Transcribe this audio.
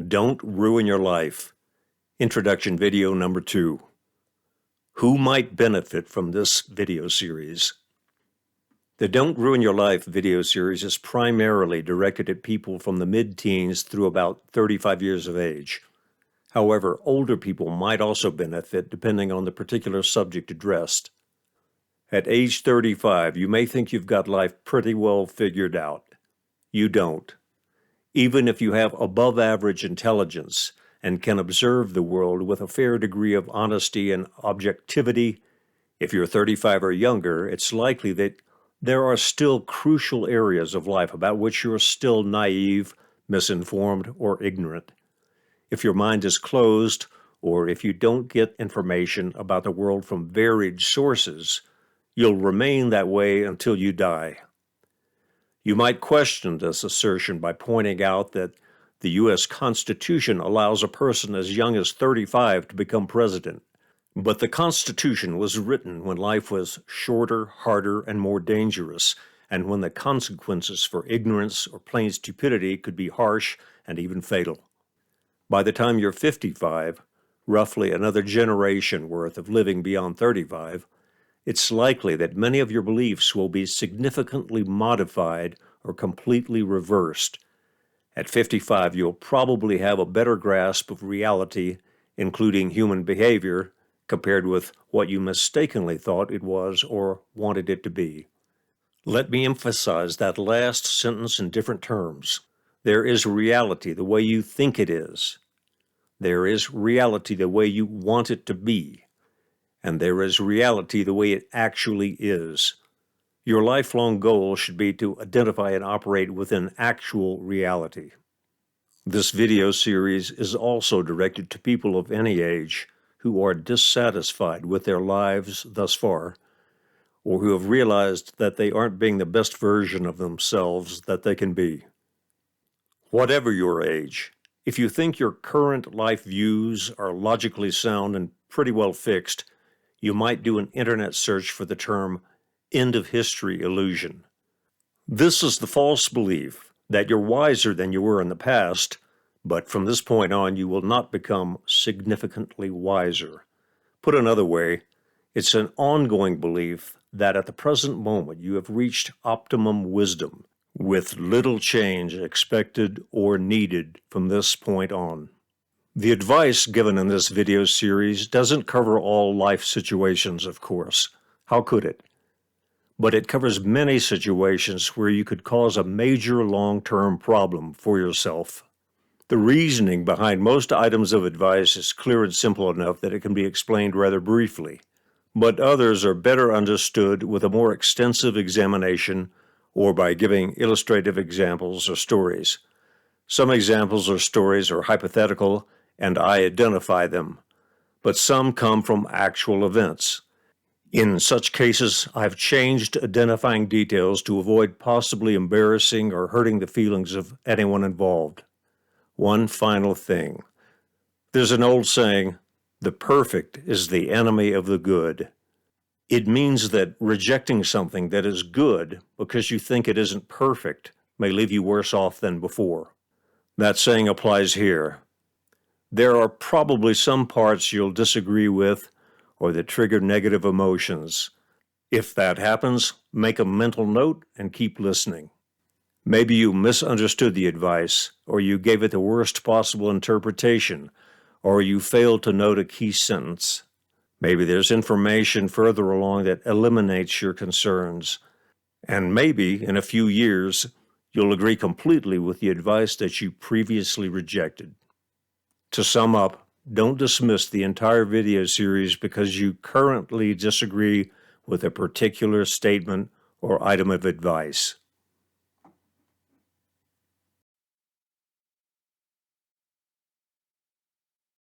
Don't ruin your life. Introduction video number 2. Who might benefit from this video series? The Don't Ruin Your Life video series is primarily directed at people from the mid-teens through about 35 years of age. However, older people might also benefit depending on the particular subject addressed. At age 35, you may think you've got life pretty well figured out. You don't. Even if you have above-average intelligence and can observe the world with a fair degree of honesty and objectivity, if you're 35 or younger, it's likely that there are still crucial areas of life about which you're still naive, misinformed, or ignorant. If your mind is closed, or if you don't get information about the world from varied sources, you'll remain that way until you die. You might question this assertion by pointing out that the U.S. Constitution allows a person as young as 35 to become president. But the Constitution was written when life was shorter, harder, and more dangerous, and when the consequences for ignorance or plain stupidity could be harsh and even fatal. By the time you're 55, roughly another generation worth of living beyond 35, it's likely that many of your beliefs will be significantly modified or completely reversed. At 55, you'll probably have a better grasp of reality, including human behavior, compared with what you mistakenly thought it was or wanted it to be. Let me emphasize that last sentence in different terms. There is reality the way you think it is. There is reality the way you want it to be. And there is reality the way it actually is. Your lifelong goal should be to identify and operate within actual reality. This video series is also directed to people of any age who are dissatisfied with their lives thus far, or who have realized that they aren't being the best version of themselves that they can be. Whatever your age, if you think your current life views are logically sound and pretty well fixed, you might do an internet search for the term end of history illusion. This is the false belief that you're wiser than you were in the past, but from this point on you will not become significantly wiser. Put another way, it's an ongoing belief that at the present moment you have reached optimum wisdom, with little change expected or needed from this point on. The advice given in this video series doesn't cover all life situations, of course. How could it? But it covers many situations where you could cause a major long-term problem for yourself. The reasoning behind most items of advice is clear and simple enough that it can be explained rather briefly, but others are better understood with a more extensive examination or by giving illustrative examples or stories. Some examples or stories are hypothetical, and I identify them, but some come from actual events. In such cases, I've changed identifying details to avoid possibly embarrassing or hurting the feelings of anyone involved. One final thing. There's an old saying, the perfect is the enemy of the good. It means that rejecting something that is good because you think it isn't perfect may leave you worse off than before. That saying applies here. There are probably some parts you'll disagree with or that trigger negative emotions. If that happens, make a mental note and keep listening. Maybe you misunderstood the advice, or you gave it the worst possible interpretation, or you failed to note a key sentence. Maybe there's information further along that eliminates your concerns. And maybe, in a few years, you'll agree completely with the advice that you previously rejected. To sum up, don't dismiss the entire video series because you currently disagree with a particular statement or item of advice.